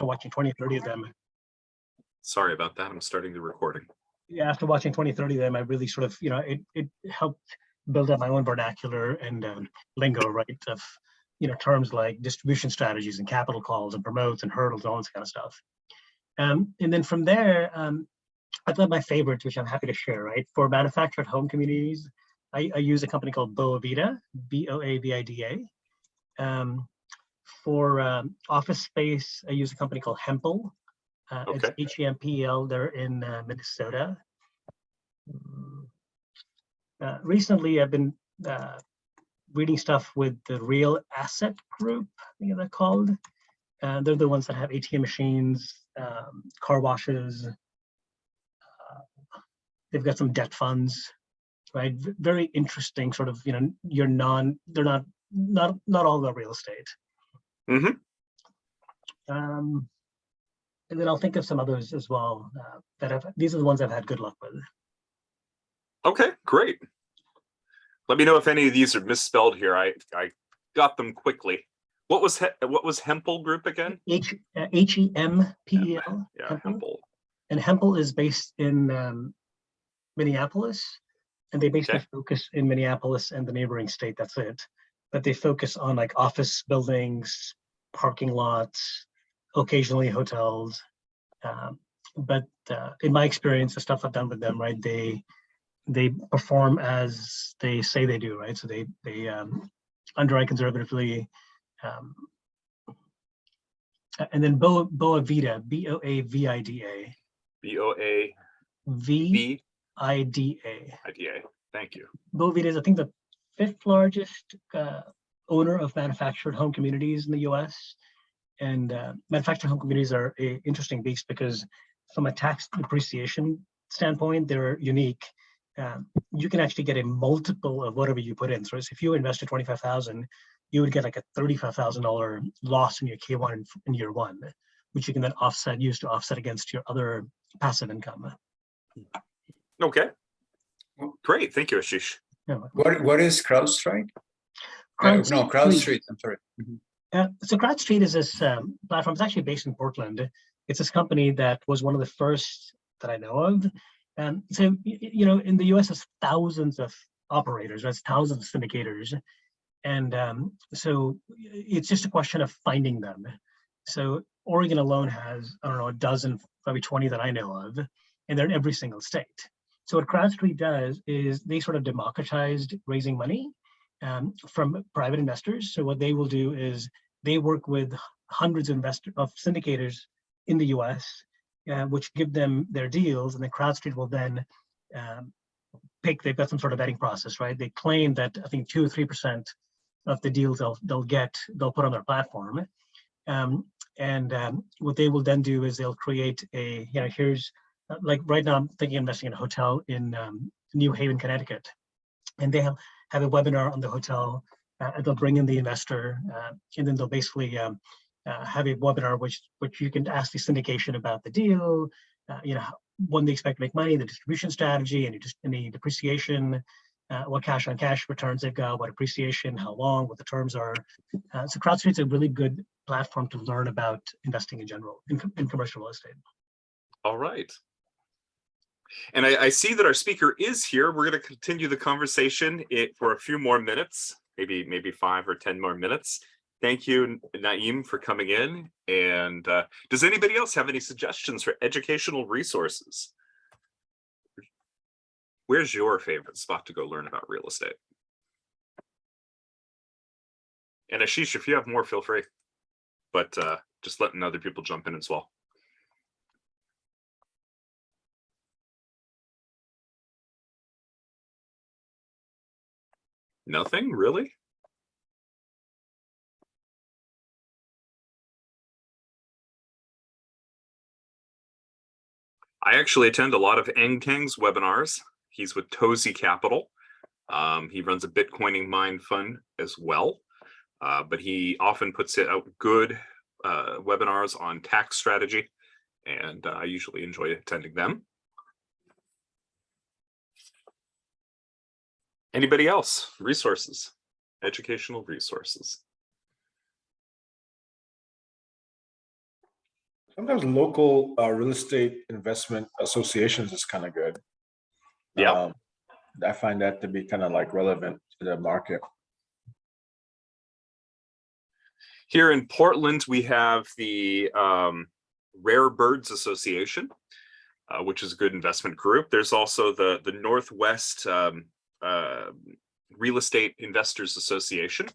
after watching 20, 30 of them. Sorry about that. I'm starting the recording. Yeah, after watching 20, 30 of them, I really sort of, it helped build up my own vernacular and lingo, right, of, terms like distribution strategies and capital calls and promotes and hurdles and all this kind of stuff. And then from there, I thought my favorites, which I'm happy to share, right, for manufactured home communities, I use a company called Vida, Boavida. For office space, I use a company called Hempple. Okay. It's HEMPL. They're in Minnesota. Recently, I've been reading stuff with the Real Asset Group, I think they're called. They're the ones that have ATM machines, car washes. They've got some debt funds, right? Very interesting sort of, they're not all about real estate. Mm-hmm. And then I'll think of some others as well these are the ones I've had good luck with. Okay, great. Let me know if any of these are misspelled here. I got them quickly. What was Hempel Group again? HEMPEL. Yeah, Hempel. And Hempel is based in Minneapolis, and they basically focus in Minneapolis and the neighboring state. That's it. But they focus on like office buildings, parking lots, occasionally hotels. But in my experience, the stuff I've done with them, right, they perform as they say they do, right? So they underwrite conservatively. And then Boavida, Boavida. Boavida. Thank you. Boavida is, I think, the 5th largest owner of manufactured home communities in the U.S. And manufactured home communities are an interesting beast because from a tax depreciation standpoint, they're unique. You can actually get a multiple of whatever you put in. So if you invested $25,000, you would get like a $35,000 loss in your K1 in year 1, which you can then use to offset against your other passive income. Okay. Great. Thank you, Ashish. Yeah. What is CrowdStrike? CrowdStreet. I'm sorry. Mm-hmm. So CrowdStreet is this platform. It's actually based in Portland. It's this company that was one of the first that I know of. So, in the US, there's thousands of operators, there's thousands of syndicators. And so it's just a question of finding them. So Oregon alone has, I don't know, a dozen, probably 20 that I know of, and they're in every single state. So what CrowdStreet does is they sort of democratized raising money from private investors. So what they will do is they work with hundreds of syndicators in the US, which give them their deals, and then CrowdStreet will then they've got some sort of vetting process, right? They claim that I think 2 or 3% of the deals they'll put on their platform. What they will then do is they'll create here's like right now I'm thinking of investing in a hotel in New Haven, Connecticut, and they have a webinar on the hotel. They'll bring in the investor, and then they'll basically have a webinar which you can ask the syndication about the deal, when they expect to make money, the distribution strategy, any depreciation, what cash on cash returns they've got, what appreciation, how long, what the terms are. So CrowdStreet's a really good platform to learn about investing in general in commercial real estate. All right. And I see that our speaker is here. We're going to continue the conversation for a few more minutes, maybe 5 or 10 more minutes. Thank you, Naim, for coming in. And does anybody else have any suggestions for educational resources? Where's your favorite spot to go learn about real estate? And Ashish, if you have more, feel free. But just letting other people jump in as well. Nothing, really? I actually attend a lot of Ang Tang's webinars. He's with Tozy Capital. He runs a Bitcoining Mind Fund as well, but he often puts out good webinars on tax strategy, and I usually enjoy attending them. Anybody else? Resources, educational resources. Sometimes local real estate investment associations is kind of good. Yeah. I find that to be kind of like relevant to the market. Here in Portland, we have the Rare Birds Association, which is a good investment group. There's also the Northwest Real Estate Investors Association.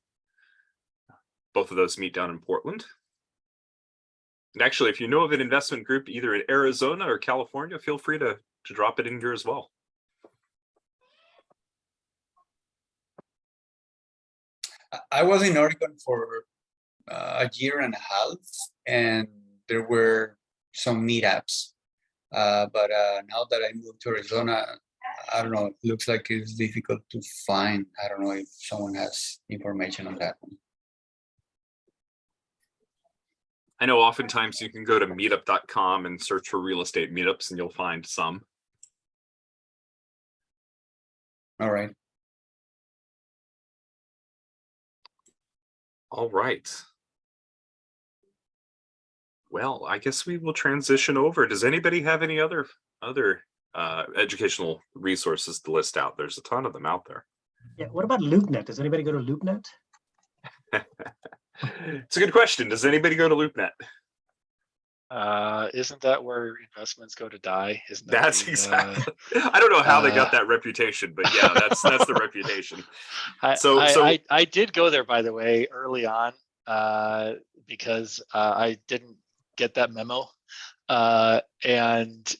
Both of those meet down in Portland. And actually, if you know of an investment group either in Arizona or California, feel free to drop it in here as well. I was in Oregon for a year and a half, and there were some meetups. But now that I moved to Arizona, I don't know, it looks like it's difficult to find. I don't know if someone has information on that. I know oftentimes you can go to meetup.com and search for real estate meetups and you'll find some. All right. All right. Well, I guess we will transition over. Does anybody have any other educational resources to list out? There's a ton of them out there. Yeah. What about LoopNet? Does anybody go to LoopNet? It's a good question. Does anybody go to LoopNet? Isn't that where investments go to die? Isn't that That's exactly. I don't know how they got that reputation, but yeah, that's the reputation. I did go there, by the way, early on, because I didn't get that memo, and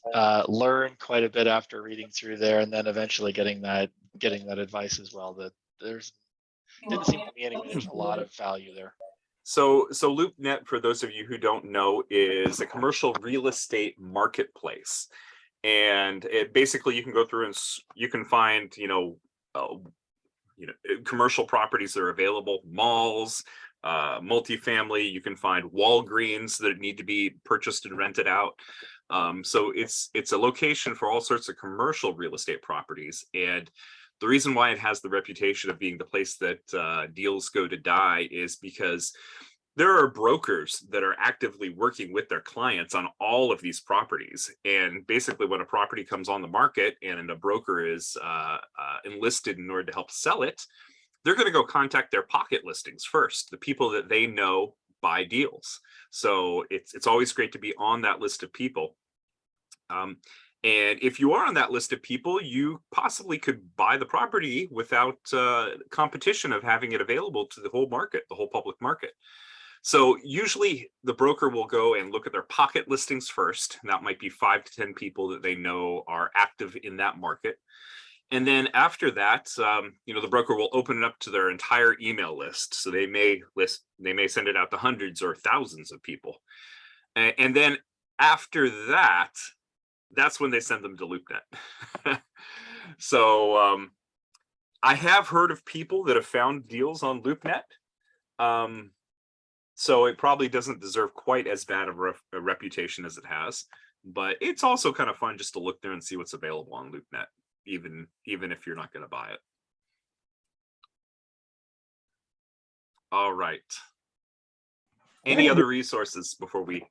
learned quite a bit after reading through there, and then eventually getting that advice as well. That didn't seem to me anyway. There's a lot of value there. So LoopNet, for those of you who don't know, is a commercial real estate marketplace, and it basically you can go through and you can find commercial properties that are available, malls, multifamily. You can find Walgreens that need to be purchased and rented out. So it's a location for all sorts of commercial real estate properties. And the reason why it has the reputation of being the place that deals go to die is because there are brokers that are actively working with their clients on all of these properties. And basically when a property comes on the market and a broker is enlisted in order to help sell it, they're going to go contact their pocket listings first, the people that they know buy deals. So it's always great to be on that list of people. And if you are on that list of people, you possibly could buy the property without competition of having it available to the whole market, the whole public market. So usually the broker will go and look at their pocket listings first. And that might be 5 to 10 people that they know are active in that market. And then after that, the broker will open it up to their entire email list. So they may send it out to hundreds or thousands of people. And then after that, that's when they send them to LoopNet. So I have heard of people that have found deals on LoopNet. So it probably doesn't deserve quite as bad of a reputation as it has, but it's also kind of fun just to look there and see what's available on LoopNet, even if you're not going to buy it. All right. Any other resources before we?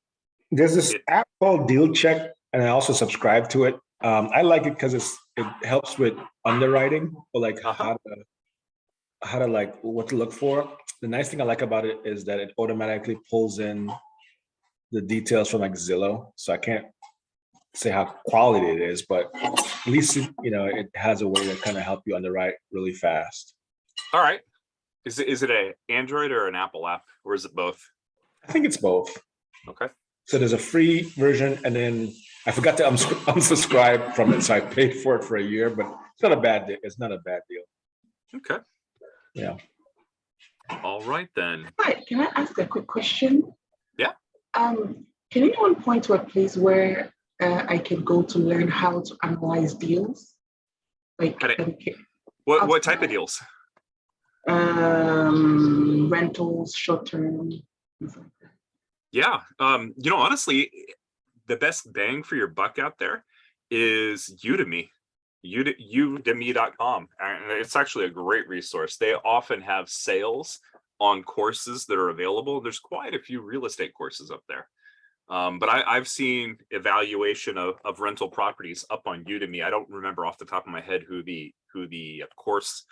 There's this app called Deal Check, and I also subscribe to it. I like it because it helps with underwriting, or like how to like what to look for. The nice thing I like about it is that it automatically pulls in the details from like Zillow, so I can't say how quality it is, but at least it has a way to kind of help you underwrite really fast. All right. Is it an Android or an Apple app, or is it both? I think it's both. Okay. So there's a free version, and then I forgot to unsubscribe from it, so I paid for it for a year. But it's not a bad deal. It's not a bad deal. Okay. Yeah. All right then. Hi, can I ask a quick question? Yeah. Can anyone point to a place where I can go to learn how to analyze deals? Like what type of deals? Rentals, short term, things like that. Yeah. Honestly, the best bang for your buck out there is Udemy. Udemy.com. And it's actually a great resource. They often have sales on courses that are available. There's quite a few real estate courses up there. But I've seen evaluation of rental properties up on Udemy. I don't remember off the top of my head who the course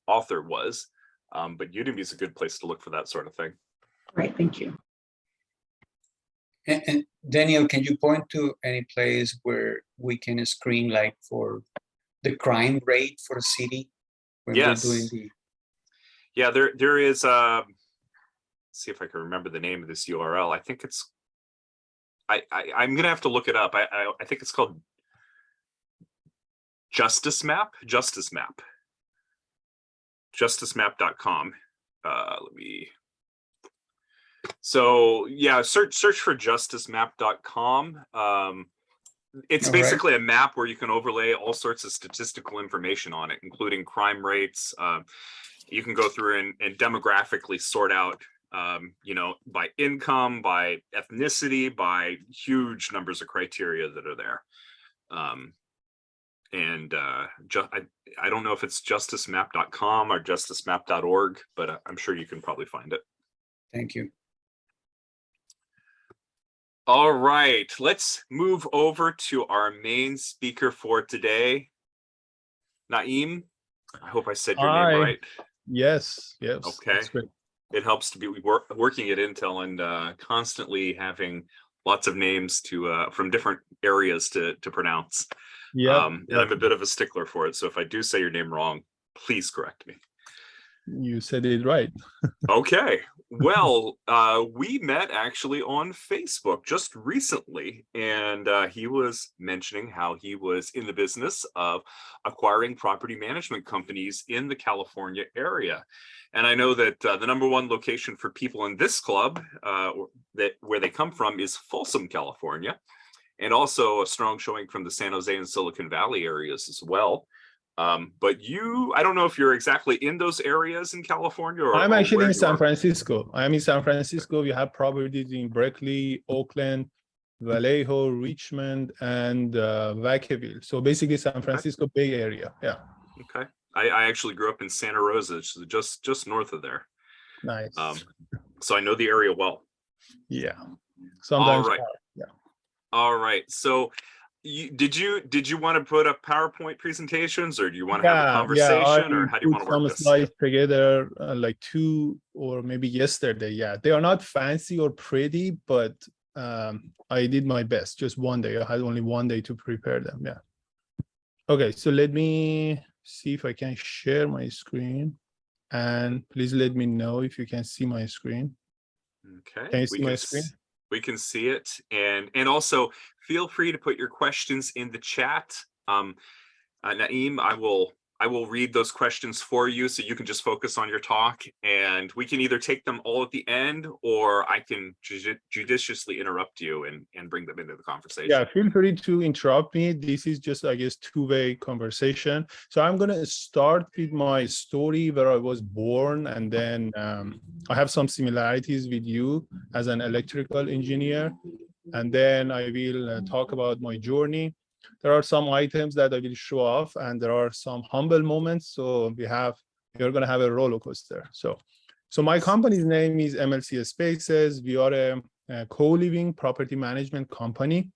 author was, but Udemy is a good place to look for that sort of thing. Right, thank you. And Daniel, can you point to any place where we can screen like for the crime rate for a city when we're doing the? Yeah, there is. Let's see if I can remember the name of this URL. I think it's. I'm gonna have to look it up. I think it's called justicemap.com. Let me. So yeah, search for justicemap.com. It's basically a map where you can overlay all sorts of statistical information on it, including crime rates. You can go through and demographically sort out, by income, by ethnicity, by huge numbers of criteria that are there. I don't know if it's justicemap.com or justicemap.org, but I'm sure you can probably find it. Thank you. All right, let's move over to our main speaker for today. Naim, I hope I said your name right. Yes. Okay. It helps to be working at Intel and constantly having lots of names from different areas to pronounce. Yeah. And I'm a bit of a stickler for it. So if I do say your name wrong, please correct me. You said it right. Okay. Well, we met actually on Facebook just recently, and he was mentioning how he was in the business of acquiring property management companies in the California area. And I know that the number one location for people in this club, where they come from, is Folsom, California, and also a strong showing from the San Jose and Silicon Valley areas as well. But I don't know if you're exactly in those areas in California. I'm actually in San Francisco. I am in San Francisco. We have properties in Berkeley, Oakland, Vallejo, Richmond, and Vacaville. So basically San Francisco Bay Area. Yeah. Okay. I actually grew up in Santa Rosa, just north of there. Nice. So I know the area well. Yeah. Sometimes. All right. Yeah. All right. So did you want to put up PowerPoint presentations, or do you want to have a conversation, or how do you want to work this? Slides together like 2 or maybe yesterday. Yeah, they are not fancy or pretty, but I did my best. Just one day. I had only one day to prepare them. Yeah. Okay, so let me see if I can share my screen, and please let me know if you can see my screen. Okay. Can you see my screen? We can see it, and also feel free to put your questions in the chat. Naim, I will read those questions for you, so you can just focus on your talk, and we can either take them all at the end, or I can judiciously interrupt you and bring them into the conversation. Yeah, feel free to interrupt me. This is just, I guess, two-way conversation. So I'm going to start with my story where I was born, and then I have some similarities with you as an electrical engineer. And then I will talk about my journey. There are some items that I will show off, and there are some humble moments. So we're going to have a roller coaster. So my company's name is MLC Spaces. We are a co-living property management company.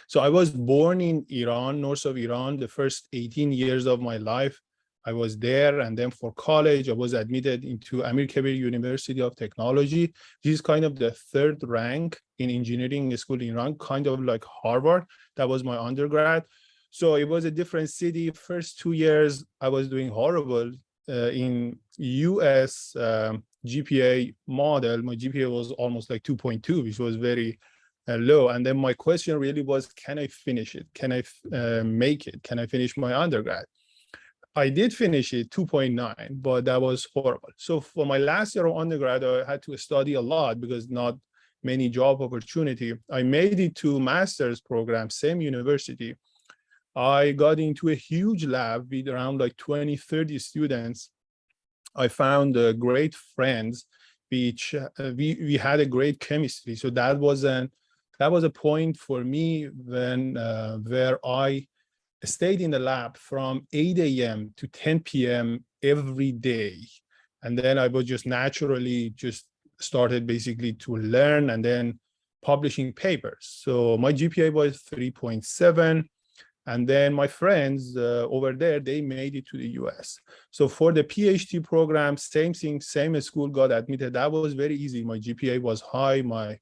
So I was born in Iran, north of Iran. The first 18 years of my life, I was there. And then for college, I was admitted into Amir Kabir University of Technology. This is kind of the third rank in engineering school in Iran, kind of like Harvard. That was my undergrad. So it was a different city. First 2 years, I was doing horrible in US GPA model. My GPA was almost like 2.2, which was very low. And then my question really was, can I finish it? Can I make it? Can I finish my undergrad? I did finish it 2.9, but that was horrible. So for my last year of undergrad, I had to study a lot because not many job opportunity. I made it to master's program, same university. I got into a huge lab with around like 20, 30 students. I found great friends, which we had a great chemistry. So that was a point for me when where I stayed in the lab from 8 a.m. to 10 p.m. every day. And then I was just naturally just started basically to learn. And then publishing papers. So my GPA was 3.7. And then my friends over there, they made it to the US. So for the PhD program, same thing, same school, got admitted. That was very easy. My GPA was high. My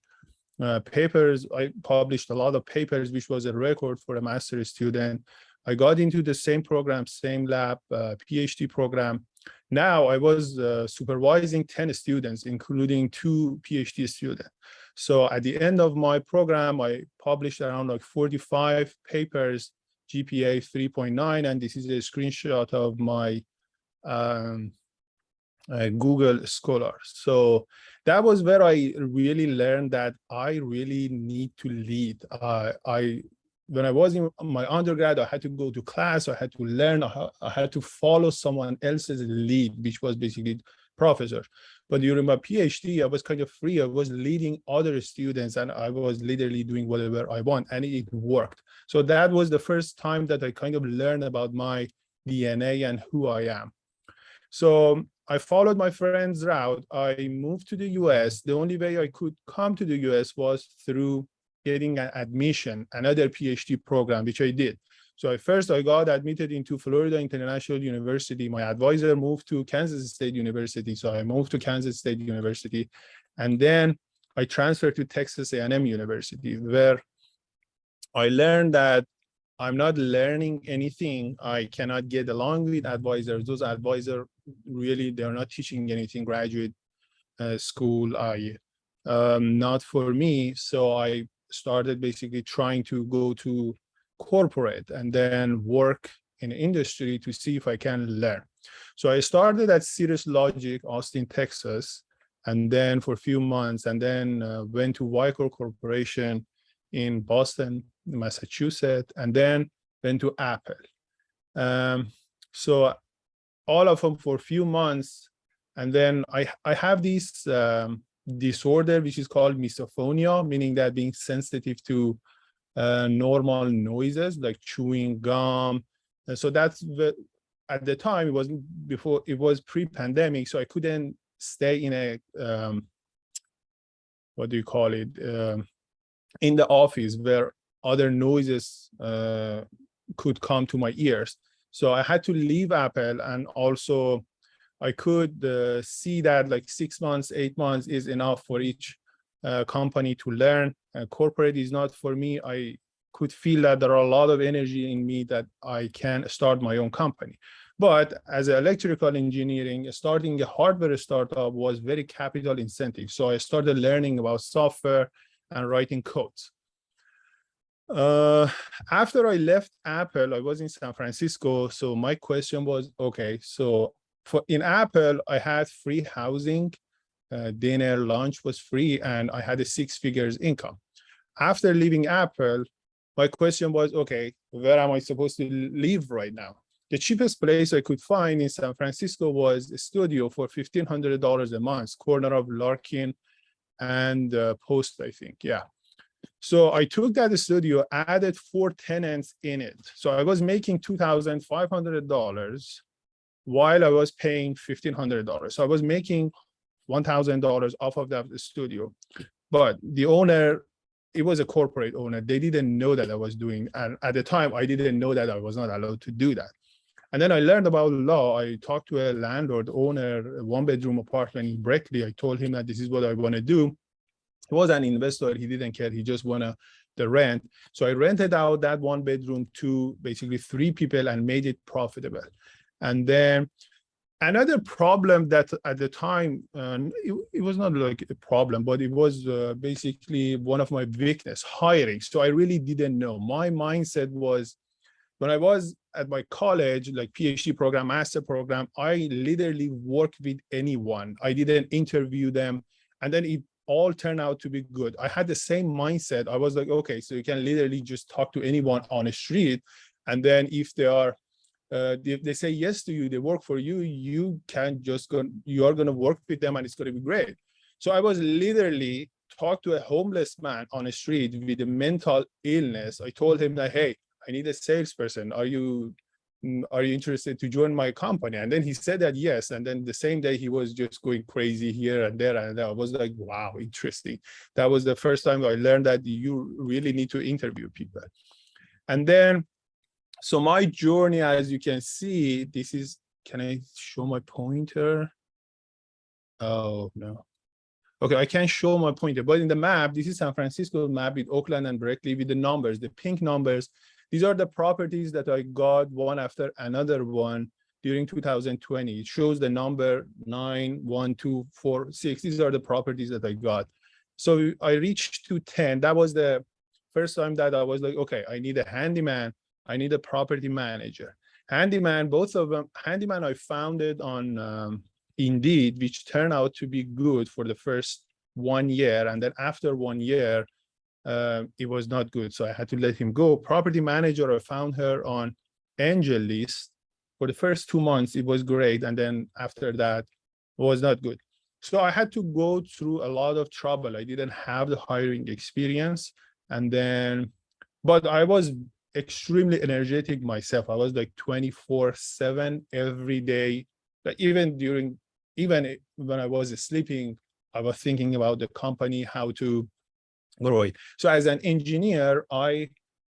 papers, I published a lot of papers, which was a record for a master's student. I got into the same program, same lab, PhD program. Now I was supervising 10 students, including 2 PhD students. So at the end of my program, I published around like 45 papers, GPA 3.9, and this is a screenshot of my Google Scholar. So that was where I really learned that I really need to lead. When I was in my undergrad, I had to go to class, I had to learn, I had to follow someone else's lead, which was basically professor. But during my PhD, I was kind of free. I was leading other students and I was literally doing whatever I want, and it worked. So that was the first time that I kind of learned about my DNA and who I am. So I followed my friend's route. I moved to the US. The only way I could come to the US was through getting an admission, another PhD program, which I did. So I got admitted into Florida International University. My advisor moved to Kansas State University. So I moved to Kansas State University. And then I transferred to Texas A&M University, where I learned that I'm not learning anything. I cannot get along with advisors. Those advisors really, they're not teaching anything. Graduate school, not for me. So I started basically trying to go to corporate and then work in industry to see if I can learn. So I started at Cirrus Logic, Austin, Texas, and then for a few months, and then went to Vicor Corporation in Boston, Massachusetts, and then went to Apple. So all of them for a few months, and then I have this disorder which is called misophonia, meaning that being sensitive to normal noises like chewing gum. And so that's at the time, it wasn't before, it was pre-pandemic, so I couldn't stay in a what do you call it, in the office where other noises could come to my ears. So I had to leave Apple, and also I could see that like 6 months, 8 months is enough for each company to learn. Corporate is not for me. I could feel that there are a lot of energy in me that I can start my own company. But as an electrical engineering, starting a hardware startup was very capital incentive. So I started learning about software and writing codes. After I left Apple, I was in San Francisco. So my question was, okay, so in Apple, I had free housing, dinner, lunch was free, and I had a 6 figures income. After leaving Apple, my question was, okay, where am I supposed to live right now? The cheapest place I could find in San Francisco was a studio for $1,500 a month, corner of Larkin and Post, I think, yeah. So I took that studio, added 4 tenants in it. So I was making $2,500 while I was paying $1,500. So I was making $1,000 off of that studio. But the owner, it was a corporate owner. They didn't know that I was doing, and at the time, I didn't know that I was not allowed to do that. And then I learned about law. I talked to a landlord owner, a 1-bedroom apartment in Berkeley. I told him that this is what I want to do. He was an investor. He didn't care. He just wanted the rent. So I rented out that 1-bedroom to basically 3 people and made it profitable. And then another problem that at the time, it was not like a problem, but it was basically one of my weakness, hiring. So I really didn't know. My mindset was, when I was at my college, like PhD program, master program, I literally worked with anyone. I didn't interview them. And then it all turned out to be good. I had the same mindset. I was like, okay, so you can literally just talk to anyone on the street. And then if they are, if they say yes to you, they work for you, you can just go, you are going to work with them and it's going to be great. So I was literally talk to a homeless man on the street with a mental illness. I told him that, hey, I need a salesperson. Are you are you interested to join my company? And then he said that yes. And then the same day he was just going crazy here and there. And I was like, wow, interesting. That was the first time I learned that you really need to interview people. And then, so my journey, as you can see, this is, can I show my pointer? Oh, no. Okay, I can't show my pointer, but in the map, this is San Francisco map with Oakland and Berkeley with the numbers, the pink numbers. These are the properties that I got one after another one during 2020. It shows the number 9, 1, 2, 4, 6. These are the properties that I got. So I reached to 10. That was the first time that I was like, okay, I need a handyman. I need a property manager. Handyman, both of them. Handyman, I found it on Indeed, which turned out to be good for the first 1 year. And then after 1 year, it was not good. So I had to let him go. Property manager, I found her on Angel List. For the first 2 months, it was great. And then after that, it was not good. So I had to go through a lot of trouble. I didn't have the hiring experience. And then, but I was extremely energetic myself. I was like 24/7 every day. Like even when I was sleeping, I was thinking about the company, how to grow it. So as an engineer, I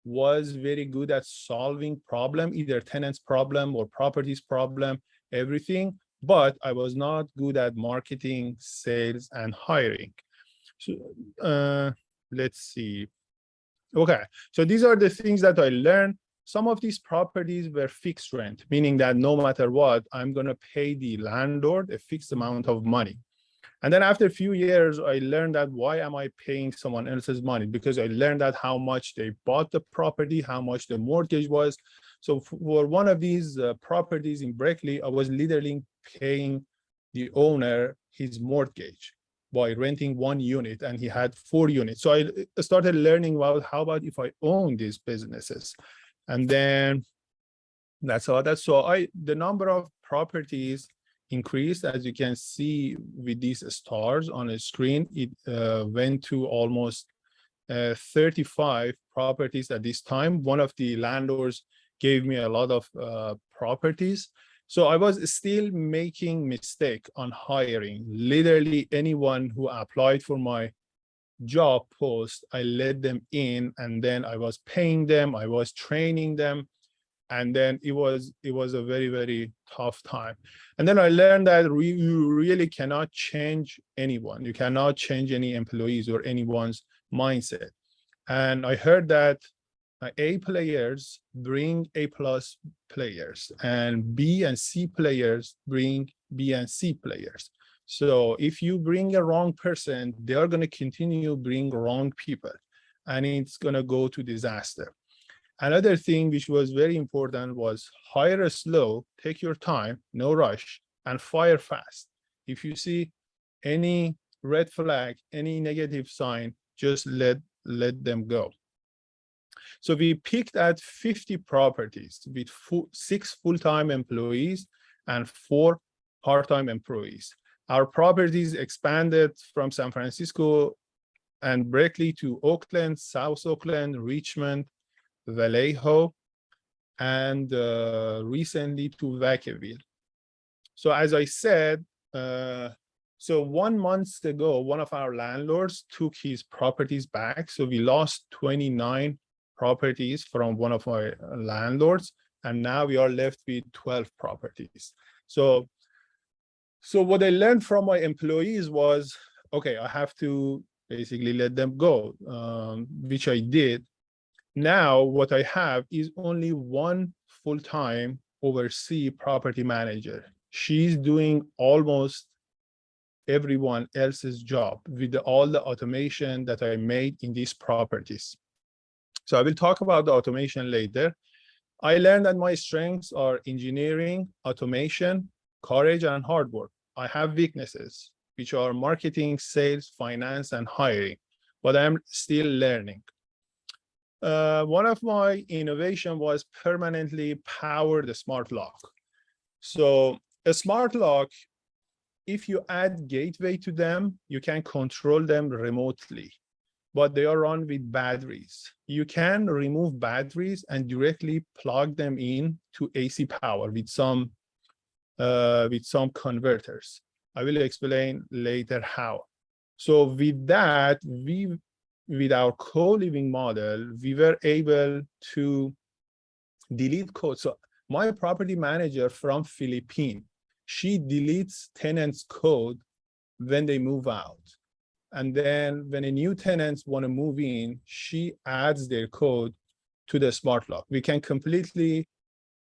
was very good at solving problem, either tenants problem or properties problem, everything, but I was not good at marketing, sales, and hiring. So let's see. Okay, so these are the things that I learned. Some of these properties were fixed rent, meaning that no matter what, I'm going to pay the landlord a fixed amount of money. And then after a few years, I learned that why am I paying someone else's money? Because I learned that how much they bought the property, how much the mortgage was. So for one of these properties in Berkeley, I was literally paying the owner his mortgage by renting 1 unit, and he had 4 units. So I started learning about how about if I own these businesses. And then that's all that. So the number of properties increased, as you can see with these stars on the screen. It went to almost 35 properties at this time. One of the landlords gave me a lot of properties. So I was still making mistake on hiring. Literally anyone who applied for my job post, I let them in, and then I was paying them, I was training them, and then it was a very, very tough time. And then I learned that you really cannot change anyone. You cannot change any employees or anyone's mindset. And I heard that A players bring A+ players, and B and C players bring B and C players. So if you bring a wrong person, they are going to continue bring wrong people, and it's going to go to disaster. Another thing which was very important was hire slow, take your time, no rush, and fire fast. If you see any red flag, any negative sign, just let them go. So we picked at 50 properties with 6 full-time employees and 4 part-time employees. Our properties expanded from San Francisco and Berkeley to Oakland, South Oakland, Richmond, Vallejo, and recently to Vacaville. So as I said, so 1 month ago, one of our landlords took his properties back. So we lost 29 properties from one of our landlords, and now we are left with 12 properties. So what I learned from my employees was, okay, I have to basically let them go, which I did. Now what I have is only 1 full-time overseas property manager. She's doing almost everyone else's job with all the automation that I made in these properties. So I will talk about the automation later. I learned that my strengths are engineering, automation, courage, and hard work. I have weaknesses, which are marketing, sales, finance, and hiring, but I am still learning. One of my innovation was permanently power the smart lock. So a smart lock, if you add gateway to them, you can control them remotely. but they are run with batteries. You can remove batteries and directly plug them in to AC power with some converters. I will explain later how. So with that, with our co-living model, we were able to delete code. So my property manager from Philippines, she deletes tenants' code when they move out. And then when a new tenants want to move in, she adds their code to the smart lock. We can completely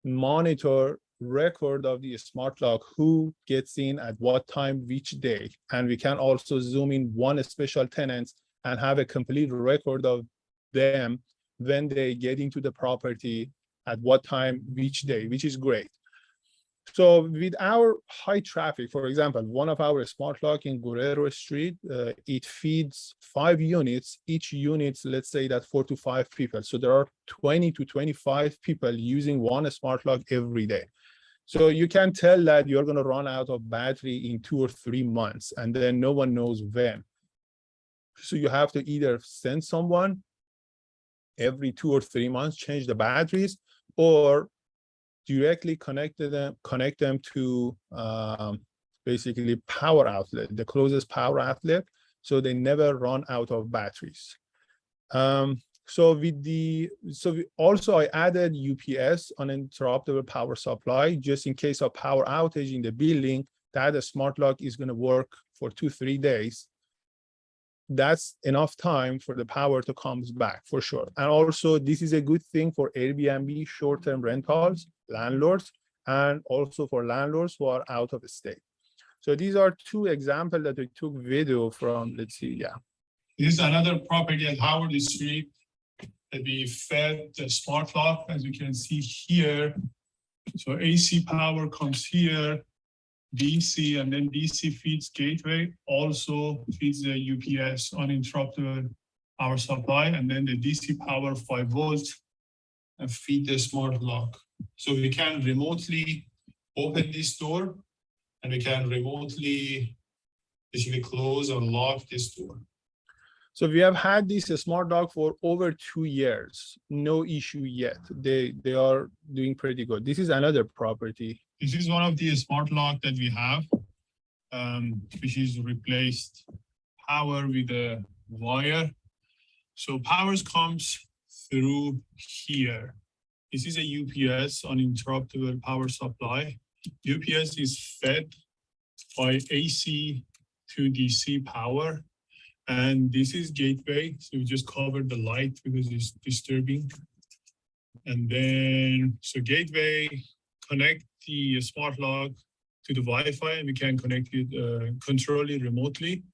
monitor record of the smart lock, who gets in at what time, which day. And we can also zoom in one special tenant and have a complete record of them when they get into the property, at what time, which day, which is great. So with our high traffic, for example, one of our smart lock in Guerrero Street, it feeds 5 units. Each unit, let's say that 4 to 5 people. So there are 20 to 25 people using one smart lock every day. So you can tell that you're going to run out of battery in 2 or 3 months, and then no one knows when. So you have to either send someone every 2 or 3 months, change the batteries, or directly connect them to basically power outlet, the closest power outlet, so they never run out of batteries. So I added UPS, uninterruptible power supply, just in case of power outage in the building, that a smart lock is going to work for 2-3 days. That's enough time for the power to come back for sure. And also this is a good thing for Airbnb short-term rentals, landlords, and also for landlords who are out of state. So these are 2 examples that we took video from. Let's see, yeah. This is another property at Howard Street that we fed the smart lock, as you can see here. So AC power comes here, DC, and then DC feeds gateway, also feeds the UPS, uninterruptible power supply, and then the DC power 5 volts and feed the smart lock. So we can remotely open this door, and we can remotely basically close or lock this door. So we have had this smart lock for over 2 years, no issue yet. They are doing pretty good. This is another property. This is one of the smart lock that we have, which is replaced power with a wire. So powers comes through here. This is a UPS, uninterruptible power supply. UPS is fed by AC to DC power. And this is gateway. So we just covered the light because it's disturbing. And then, so gateway connect the smart lock to the Wi-Fi, and we can connect it, control it remotely.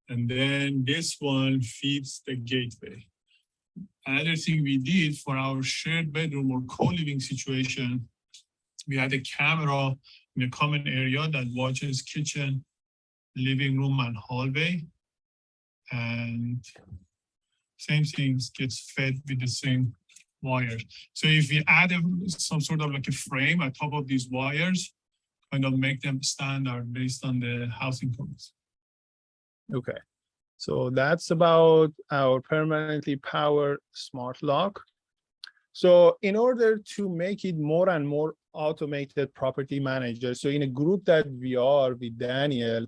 And then this one feeds the gateway. Another thing we did for our shared bedroom or co-living situation, we had a camera in a common area that watches kitchen, living room, and hallway. And same things gets fed with the same wires. So if we add some sort of like a frame on top of these wires, kind of make them standard based on the housing codes. Okay, so that's about our permanently powered smart lock. So in order to make it more and more automated property manager, so in a group that we are with Daniel,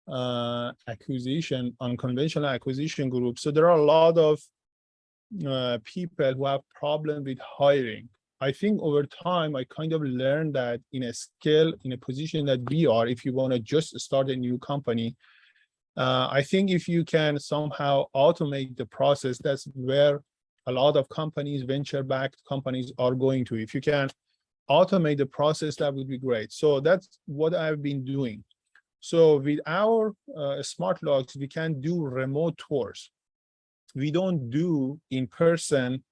unconventional acquisition group. So there are a lot of people who have problems with hiring. I think over time, I kind of learned that in a position that we are, if you want to just start a new company, I think if you can somehow automate the process, that's where a lot of companies, venture-backed companies, are going to. If you can automate the process, that would be great. So that's what I've been doing. So with our smart locks, we can do remote tours. We don't do in-person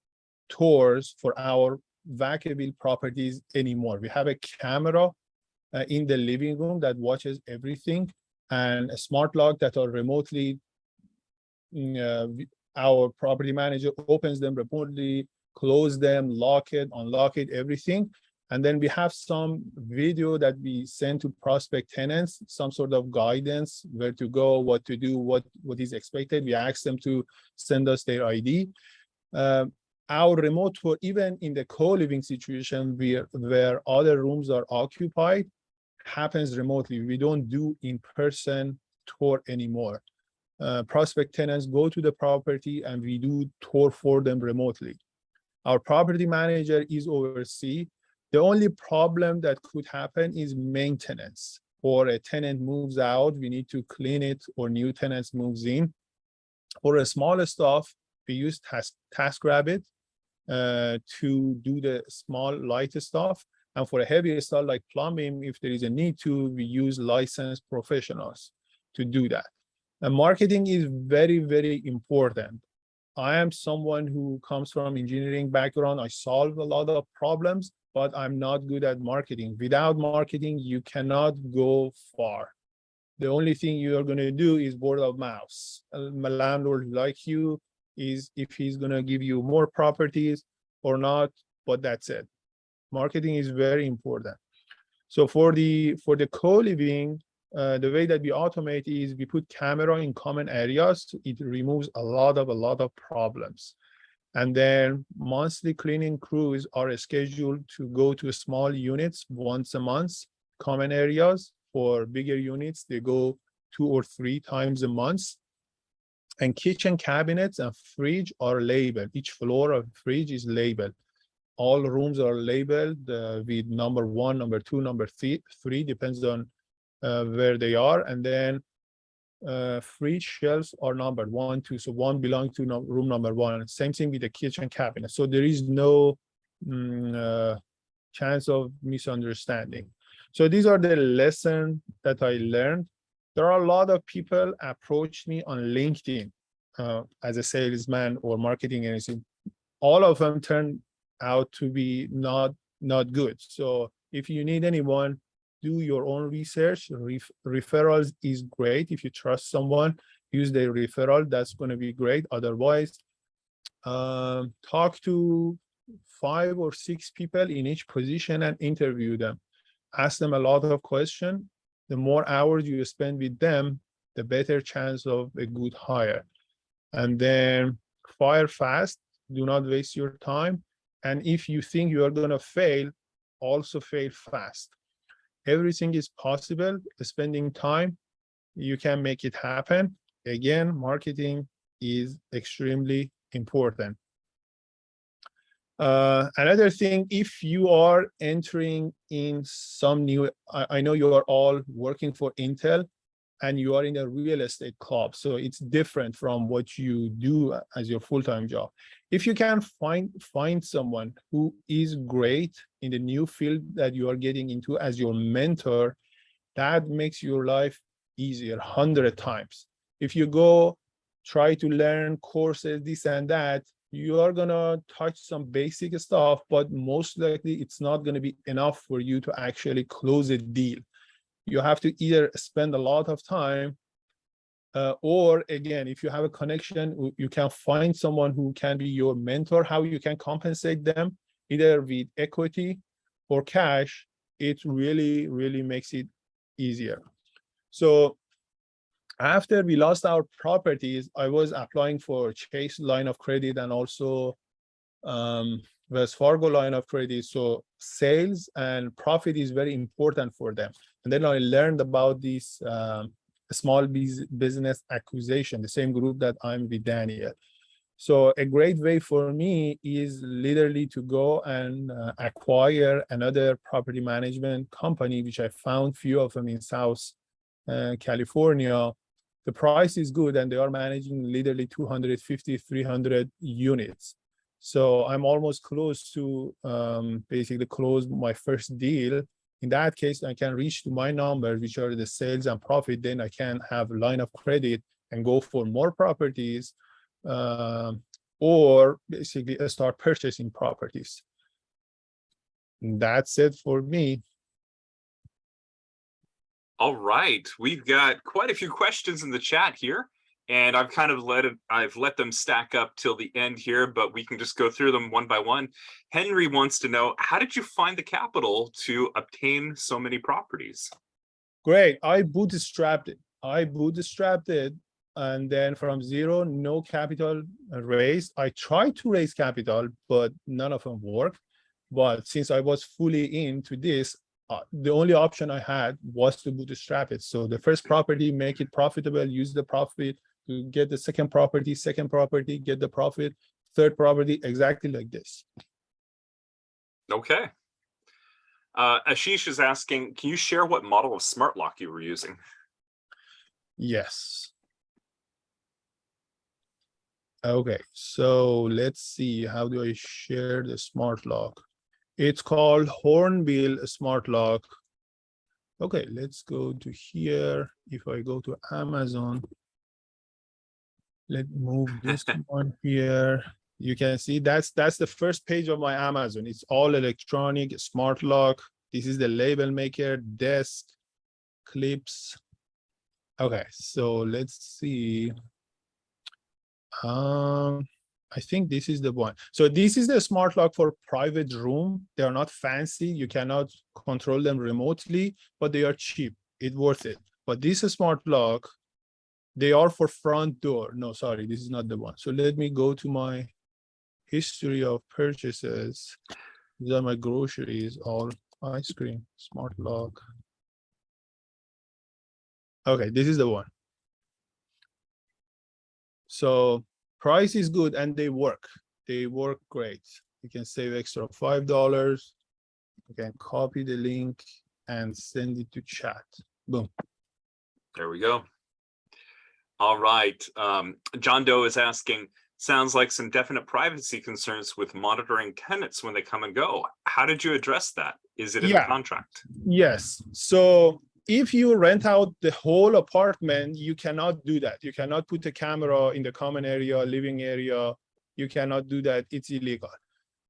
tours for our vacable properties anymore. We have a camera in the living room that watches everything, and a smart lock that are remotely, our property manager opens them remotely, close them, lock it, unlock it, everything. And then we have some video that we send to prospect tenants, some sort of guidance, where to go, what to do, what is expected. We ask them to send us their ID. Our remote tour, even in the co-living situation where other rooms are occupied, happens remotely. We don't do in-person tour anymore. Prospect tenants go to the property and we do tour for them remotely. Our property manager is overseas. The only problem that could happen is maintenance, or a tenant moves out, we need to clean it, or new tenants moves in. For a smaller stuff, we use TaskRabbit to do the small, light stuff. And for a heavier stuff like plumbing, if there is a need to, we use licensed professionals to do that. And marketing is very, very important. I am someone who comes from engineering background. I solve a lot of problems, but I'm not good at marketing. Without marketing, you cannot go far. The only thing you are going to do is word of mouth. My landlord like you is if he's going to give you more properties or not, but that's it. Marketing is very important. So for the co-living, the way that we automate is we put camera in common areas. It removes a lot of problems. And then monthly cleaning crews are scheduled to go to small units once a month, common areas. For bigger units, they go 2 or 3 times a month. And kitchen cabinets and fridge are labeled. Each floor of fridge is labeled. All rooms are labeled with number 1, number 2, number 3, depends on where they are. And then fridge shelves are numbered 1, 2. So 1 belongs to room number 1. Same thing with the kitchen cabinet. So there is no chance of misunderstanding. So these are the lessons that I learned. There are a lot of people approach me on LinkedIn as a salesman or marketing anything. All of them turn out to be not good. So if you need anyone, do your own research. Referrals is great. If you trust someone, use their referral. That's going to be great. Otherwise, talk to 5 or 6 people in each position and interview them. Ask them a lot of questions. The more hours you spend with them, the better chance of a good hire. And then fire fast. Do not waste your time. And if you think you are going to fail, also fail fast. Everything is possible. Spending time, you can make it happen. Again, marketing is extremely important. Another thing, if you are entering in some new, I know you are all working for Intel and you are in a real estate club, so it's different from what you do as your full-time job. If you can find someone who is great in the new field that you are getting into as your mentor, that makes your life easier 100 times. If you go try to learn courses, this and that, you are gonna touch some basic stuff, but most likely it's not gonna be enough for you to actually close a deal. You have to either spend a lot of time or again, if you have a connection, you can find someone who can be your mentor. How you can compensate them, either with equity or cash, it really, really makes it easier. So after we lost our properties, I was applying for Chase line of credit and also Wells Fargo line of credit. So sales and profit is very important for them. And then I learned about this small business acquisition, the same group that I'm with Daniel. So a great way for me is literally to go and acquire another property management company, which I found few of them in South California. The price is good and they are managing literally 250, 300 units. So I'm almost close to basically close my first deal. In that case, I can reach to my numbers, which are the sales and profit. Then I can have a line of credit and go for more properties or basically start purchasing properties. That's it for me. All right, we've got quite a few questions in the chat here. And I've let them stack up till the end here, but we can just go through them one by one. Henry wants to know, how did you find the capital to obtain so many properties? Great. I bootstrapped it. And then from zero, no capital raised. I tried to raise capital, but none of them worked. But since I was fully into this, the only option I had was to bootstrap it. So the first property, make it profitable, use the profit to get the second property, get the profit, third property, exactly like this. Okay. Ashish is asking, can you share what model of smart lock you were using? Yes. Okay, so let's see, how do I share the smart lock? It's called Hornbill Smart Lock. Okay, let's go to here. If I go to Amazon, let's move this one here. You can see that's the first page of my Amazon. It's all electronic, smart lock. This is the label maker, desk, clips. Okay, so let's see. I think this is the one. So this is the smart lock for private room. They are not fancy. You cannot control them remotely, but they are cheap. It's worth it. But this smart lock, they are for front door. No, sorry, this is not the one. So let me go to my history of purchases. These are my groceries, all ice cream, smart lock. Okay, this is the one. So price is good and they work. They work great. You can save extra $5. You can copy the link and send it to chat. Boom. There we go. All right. John Doe is asking, sounds like some definite privacy concerns with monitoring tenants when they come and go. How did you address that? Is it in the contract? Yes. So if you rent out the whole apartment, you cannot do that. You cannot put a camera in the common area, living area. You cannot do that. It's illegal.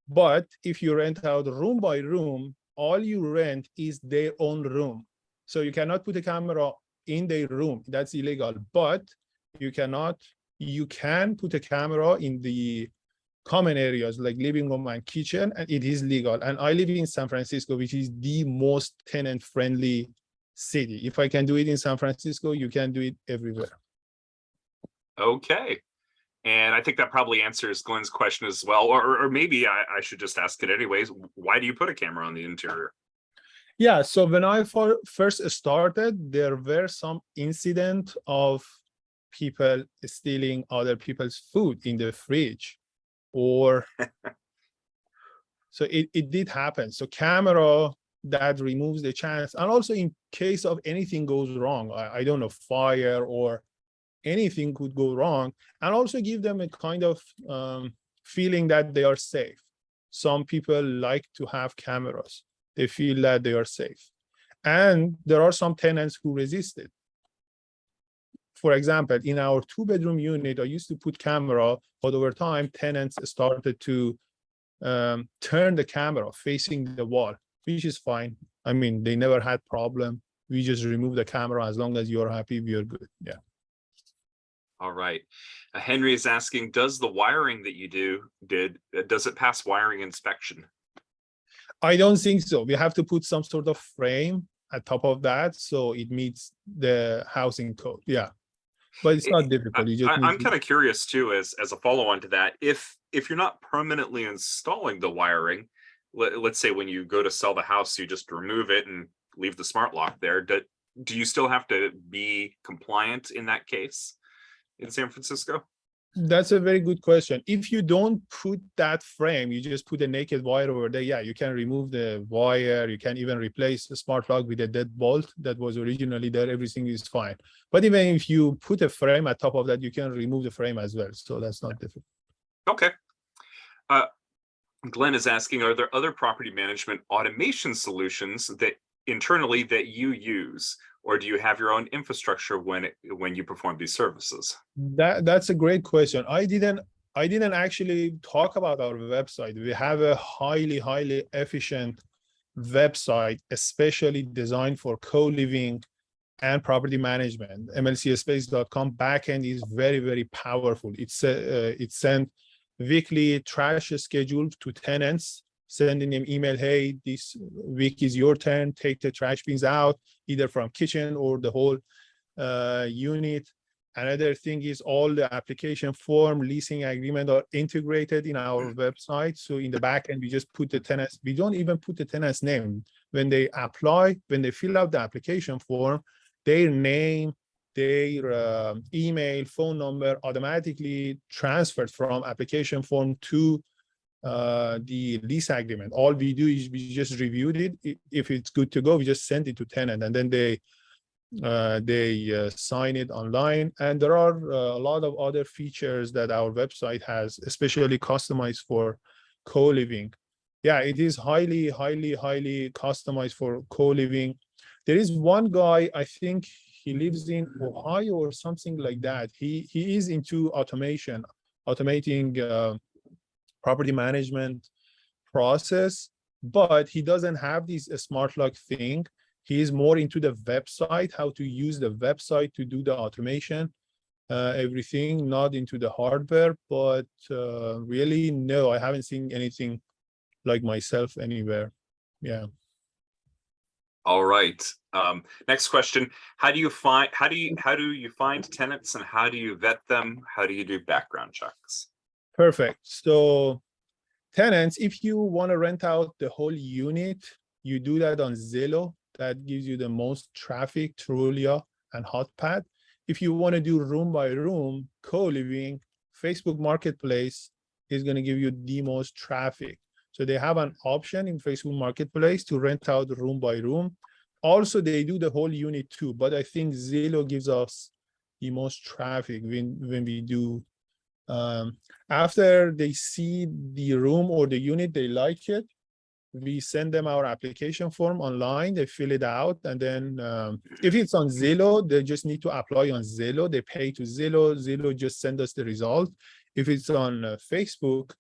But if you rent out room by room, all you rent is their own room. So you cannot put a camera in their room. That's illegal. But you can put a camera in the common areas like living room and kitchen, and it is legal. And I live in San Francisco, which is the most tenant-friendly city. If I can do it in San Francisco, you can do it everywhere. Okay. And I think that probably answers Glenn's question as well. Or maybe I should just ask it anyways. Why do you put a camera on the interior? Yeah, so when I first started, there were some incident of people stealing other people's food in the fridge, or so it did happen. So camera that removes the chance, and also in case of anything goes wrong, I don't know, fire or anything could go wrong, and also give them a kind of feeling that they are safe. Some people like to have cameras. They feel that they are safe. And there are some tenants who resist it. For example, in our 2-bedroom unit, I used to put camera, but over time, tenants started to turn the camera facing the wall, which is fine. I mean, they never had problem. We just remove the camera. As long as you're happy, we are good. Yeah. All right. Henry is asking, does the wiring that you did, does it pass wiring inspection? I don't think so. We have to put some sort of frame at top of that, so it meets the housing code. Yeah, but it's not difficult. You just I'm kind of curious too, as a follow-on to that, if you're not permanently installing the wiring, let's say when you go to sell the house, you just remove it and leave the smart lock there. Do you still have to be compliant in that case in San Francisco? That's a very good question. If you don't put that frame, you just put a naked wire over there, yeah, you can remove the wire. You can even replace the smart lock with a dead bolt that was originally there. Everything is fine. But even if you put a frame at top of that, you can remove the frame as well. So that's not difficult. Okay. Glenn is asking, are there other property management automation solutions that internally that you use? Or do you have your own infrastructure when you perform these services? That's a great question. I didn't actually talk about our website. We have a highly efficient website, especially designed for co-living and property management. mlcspace.com backend is very, very powerful. It sent weekly trash schedule to tenants, sending them email, hey, this week is your turn, take the trash bins out, either from kitchen or the whole unit. Another thing is all the application form, leasing agreement are integrated in our website. So in the back end, we just put the tenants, we don't even put the tenant's name. When they apply, when they fill out the application form, their name, their email, phone number automatically transferred from application form to the lease agreement. All we do is we just reviewed it. If it's good to go, we just send it to tenant, and then they sign it online. And there are a lot of other features that our website has, especially customized for co-living. Yeah, it is highly customized for co-living. There is one guy, I think he lives in Ohio or something like that. He is into automation, automating property management process, but he doesn't have this smart lock thing. He is more into the website, how to use the website to do the automation, everything, not into the hardware. But really, no, I haven't seen anything like myself anywhere. Yeah. All right. Next question. How do you find tenants, and how do you vet them? How do you do background checks? Perfect. So tenants, if you want to rent out the whole unit, you do that on Zillow. That gives you the most traffic, Trulia and Hotpad. If you want to do room by room, co-living, Facebook Marketplace is going to give you the most traffic. So they have an option in Facebook Marketplace to rent out room by room. Also, they do the whole unit too, but I think Zillow gives us the most traffic when we do. After they see the room or the unit, they like it, we send them our application form online, they fill it out, and then if it's on Zillow, they just need to apply on Zillow. They pay to Zillow, Zillow just send us the result. If it's on Facebook,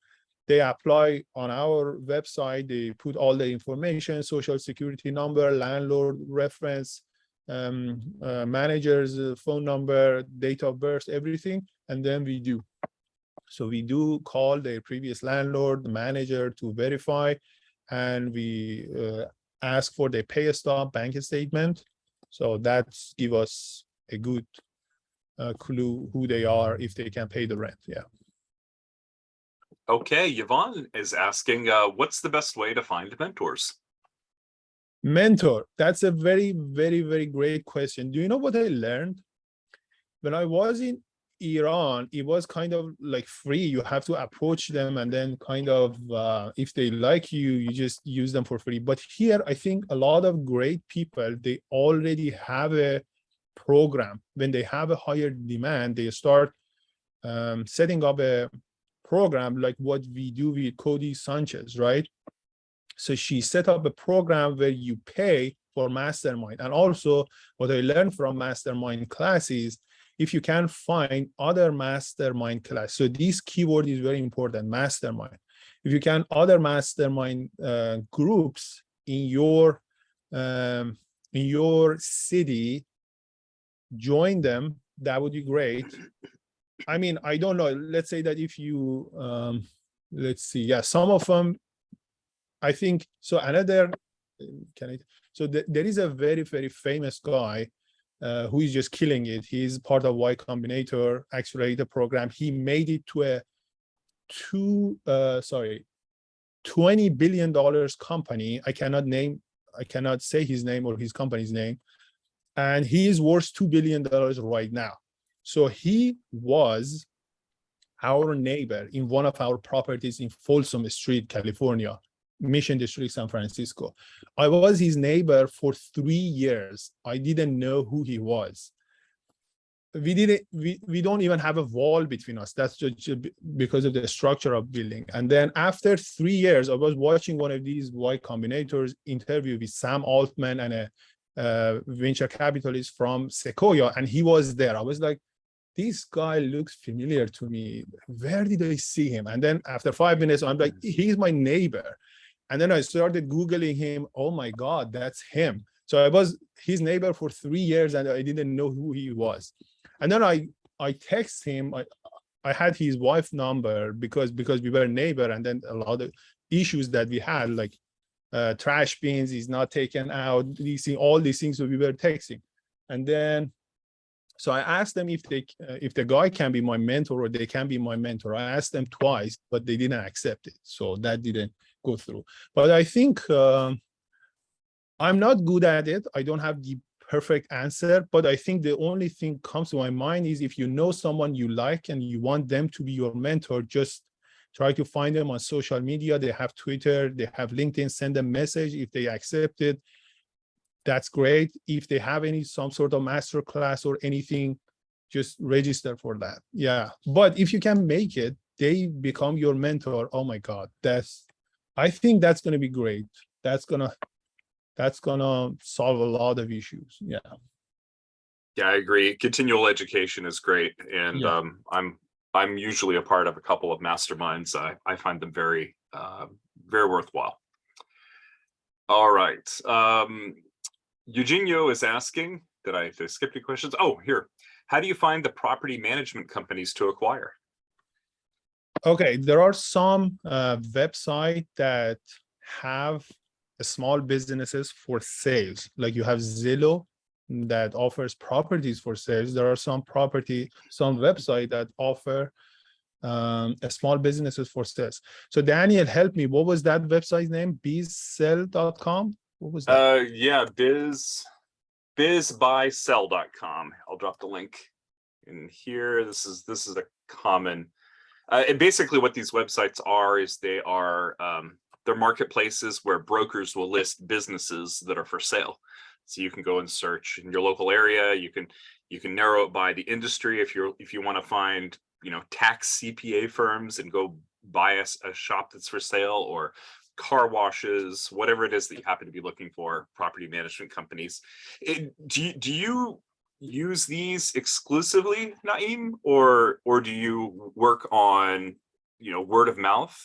they apply on our website, they put all the information, social security number, landlord reference, manager's phone number, date of birth, everything, and then we do. So we do call their previous landlord, the manager, to verify, and we ask for their pay stub bank statement. So that's give us a good clue who they are, if they can pay the rent. Yeah. Okay, Yvonne is asking, what's the best way to find mentors? Mentor, that's a very, very, very great question. Do you know what I learned? When I was in Iran, it was kind of like free. You have to approach them, and then kind of, if they like you, you just use them for free. But here, I think a lot of great people, they already have a program. When they have a higher demand, they start setting up a program like what we do with Cody Sanchez, right? So she set up a program where you pay for Mastermind. And also what I learned from Mastermind classes, if you can find other Mastermind class. So this keyword is very important, Mastermind. If you can other Mastermind groups in your city, join them, that would be great. I mean, I don't know. Let's say that if you, let's see, yeah, some of them, I think, so another, there is a very, very famous guy who is just killing it. He's part of Y Combinator Accelerator program. He made it to a $20 billion company. I cannot say his name or his company's name. And he is worth $2 billion right now. So he was our neighbor in one of our properties in Folsom Street, California, Mission District, San Francisco. I was his neighbor for 3 years. I didn't know who he was. We don't even have a wall between us. That's just because of the structure of building. And then after 3 years, I was watching one of these Y Combinators interview with Sam Altman and a venture capitalist from Sequoia, and he was there. I was like, this guy looks familiar to me. Where did I see him? And then after 5 minutes, I'm like, he's my neighbor. And then I started Googling him. Oh my God, that's him. So I was his neighbor for 3 years and I didn't know who he was. And then I text him. I had his wife number because we were a neighbor, and then a lot of issues that we had, like trash bins is not taken out, all these things, so we were texting. And then so I asked them if the guy can be my mentor or they can be my mentor. I asked them twice, but they didn't accept it, so that didn't go through. But I think I'm not good at it. I don't have the perfect answer, but I think the only thing comes to my mind is if you know someone you like and you want them to be your mentor, just try to find them on social media. They have Twitter, they have LinkedIn, send them a message. If they accept it, that's great. If they have some sort of master class or anything, just register for that. Yeah, but if you can make it, they become your mentor. Oh my God, I think that's going to be great. That's gonna solve a lot of issues. Yeah. Yeah, I agree. Continual education is great, and Yeah. I'm usually a part of a couple of masterminds. I find them very very worthwhile. All right. Eugenio is asking, did I skip any questions? Oh, here. How do you find the property management companies to acquire? Okay, there are some websites that have small businesses for sales. Like you have Zillow that offers properties for sales. There are some websites that offer small businesses for sales. So Daniel, help me. What was that website's name? bizsell.com? What was that? Yeah, bizbuysell.com. I'll drop the link in here. This is a common. And basically, what these websites are is they're marketplaces where brokers will list businesses that are for sale. So you can go and search in your local area. You can narrow it by the industry if you want to find tax CPA firms and go buy a shop that's for sale, or car washes, whatever it is that you happen to be looking for. Property management companies. Do you use these exclusively, Naim, or do you work on word of mouth?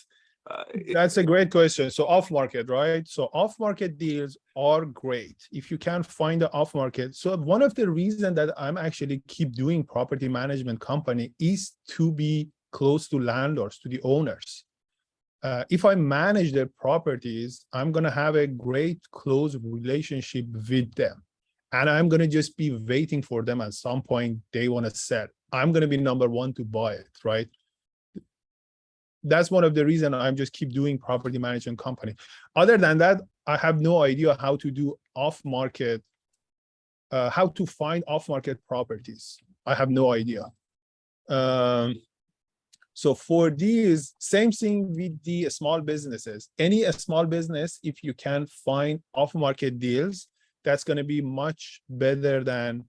That's a great question. So off market, right? So off market deals are great if you can find the off market. So one of the reasons that I'm actually keep doing property management company is to be close to landlords, to the owners. If I manage their properties, I'm going to have a great close relationship with them. And I'm going to just be waiting for them at some point they want to sell. I'm going to be number one to buy it, right? That's one of the reasons I'm just keep doing property management company. Other than that, I have no idea how to do off-market, how to find off-market properties. I have no idea. So for these, same thing with the small businesses. Any small business, if you can find off-market deals, that's going to be much better than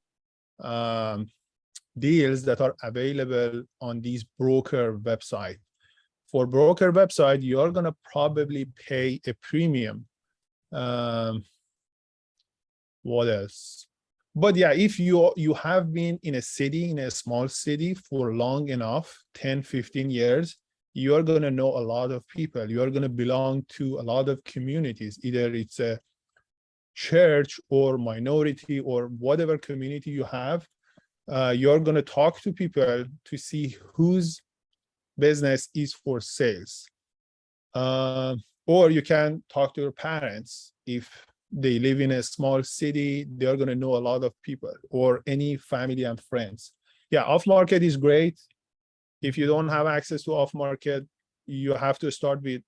deals that are available on these broker websites. For broker website, you're going to probably pay a premium. What else? But yeah, if you have been in a city, in a small city for long enough, 10, 15 years, you're going to know a lot of people. You're going to belong to a lot of communities. Either it's a church or minority or whatever community you have. You're going to talk to people to see whose business is for sales. Or you can talk to your parents. If they live in a small city, they're going to know a lot of people, or any family and friends. Yeah, off market is great. If you don't have access to off market, you have to start with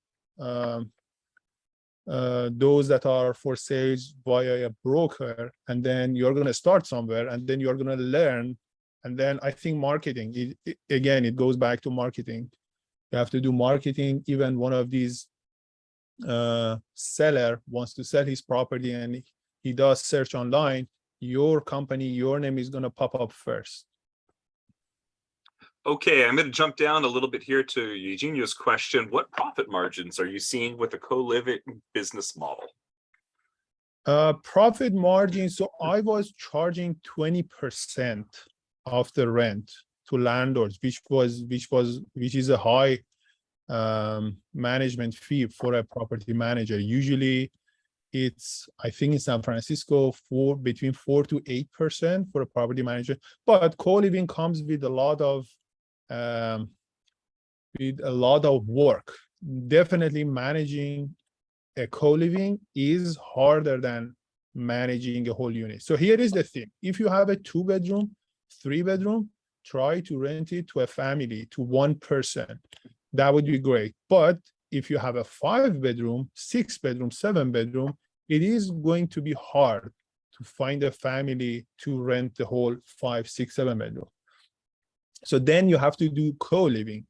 those that are for sales via a broker, and then you're going to start somewhere, and then you're going to learn. And then I think marketing, again, it goes back to marketing. You have to do marketing. Even one of these seller wants to sell his property and he does search online, your company, your name is going to pop up first. Okay, I'm going to jump down a little bit here to Eugenio's question. What profit margins are you seeing with a co-living business model? Profit margin. So I was charging 20% of the rent to landlords, which is a high management fee for a property manager. Usually It's, I think in San Francisco, between 4 to 8% for a property manager. But co-living comes with a lot of work. Definitely managing a co-living is harder than managing a whole unit. So here is the thing. If you have a 2-bedroom, 3-bedroom, try to rent it to a family, to one person. That would be great. But if you have a 5-bedroom, 6-bedroom, 7-bedroom, it is going to be hard to find a family to rent the whole 5, 6, 7-bedroom. So then you have to do co-living,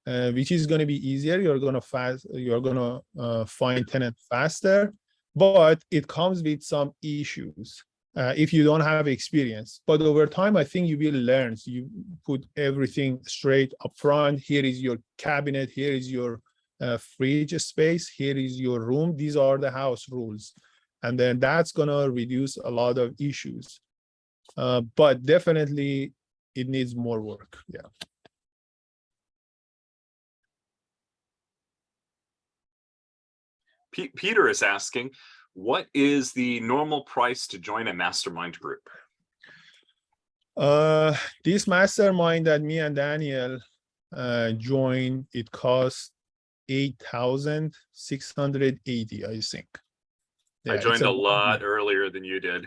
which is going to be easier. You're going to find tenants faster, but it comes with some issues if you don't have experience. But over time, I think you will learn. So you put everything straight up front. Here is your cabinet. Here is your fridge space. Here is your room. These are the house rules. And then that's going to reduce a lot of issues. But definitely, it needs more work. Yeah. Peter is asking, what is the normal price to join a mastermind group? This mastermind that me and Daniel joined, it cost $8,680, I think. Yeah, I joined a lot earlier than you did.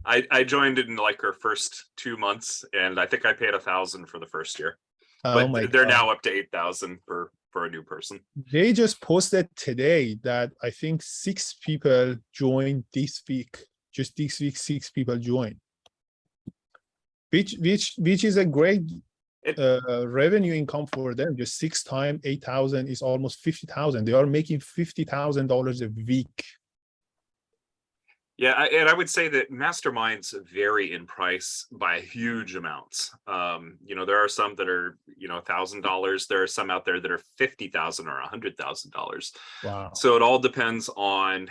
I joined in like our first 2 months, and I think I paid $1,000 for the first year. But they're now up to 8,000 for a new person. They just posted today that I think 6 people joined this week. Just this week, 6 people joined, which is a great revenue income for them. Just 6 times 8,000 is almost 50,000. They are making $50,000 a week. Yeah, and I would say that masterminds vary in price by huge amounts. There are some that are, $1,000. There are some out there that are $50,000 or $100,000. Wow. So it all depends on,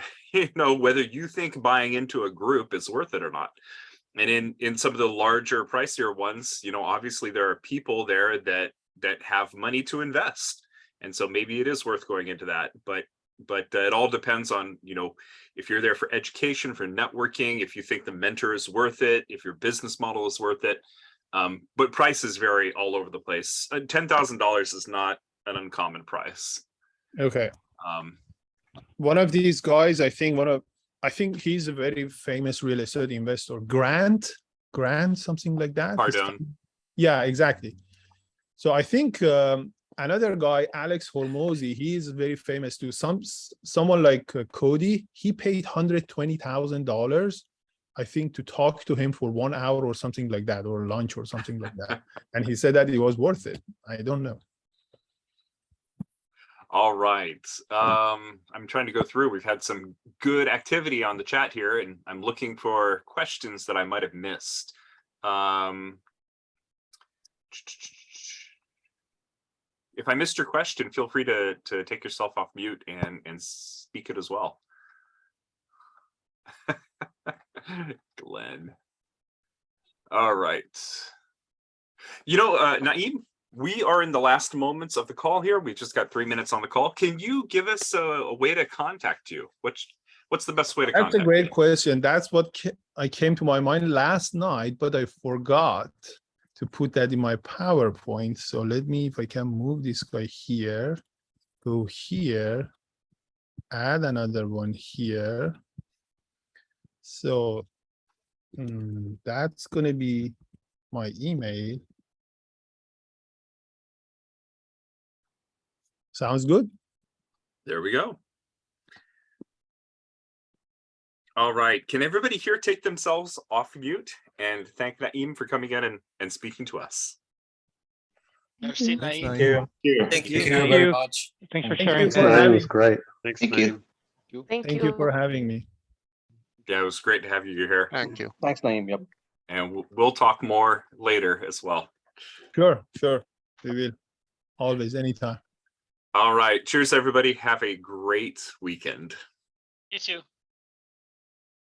whether you think buying into a group is worth it or not. And in some of the larger, pricier ones, obviously there are people there that have money to invest. And so maybe it is worth going into that. But it all depends on, if you're there for education, for networking, if you think the mentor is worth it, if your business model is worth it. But prices vary all over the place. $10,000 is not an uncommon price. Okay. One of these guys, I think he's a very famous real estate investor, Grant, something like that. Pardon. Yeah, exactly. So I think another guy, Alex Hormozy, he is very famous too. Someone like Cody, he paid $120,000, I think, to talk to him for 1 hour or something like that, or lunch or something like that. And he said that it was worth it. I don't know. All right. I'm trying to go through. We've had some good activity on the chat here, and I'm looking for questions that I might have missed. If I missed your question, feel free to take yourself off mute and speak it as well. Glenn. All right. Naim, we are in the last moments of the call here. We've just got 3 minutes on the call. Can you give us a way to contact you? What's the best way to contact you? That's a great question. That's what I came to my mind last night, but I forgot to put that in my PowerPoint. So let me, if I can move this guy here, go here, add another one here. So that's going to be my email. Sounds good. There we go. All right. Can everybody here take themselves off mute and thank Naim for coming in and speaking to us? Merci, Naim. Thank you very much. Thanks for Thank sharing. you for having me. Great. Thanks, Thank Naim. Thank you for having me. Yeah, it was great to have you here. Thank you. Thanks, Naim. Yep. And we'll talk more later as well. Sure. We will. Always, anytime. All right. Cheers, everybody. Have a great weekend. You too.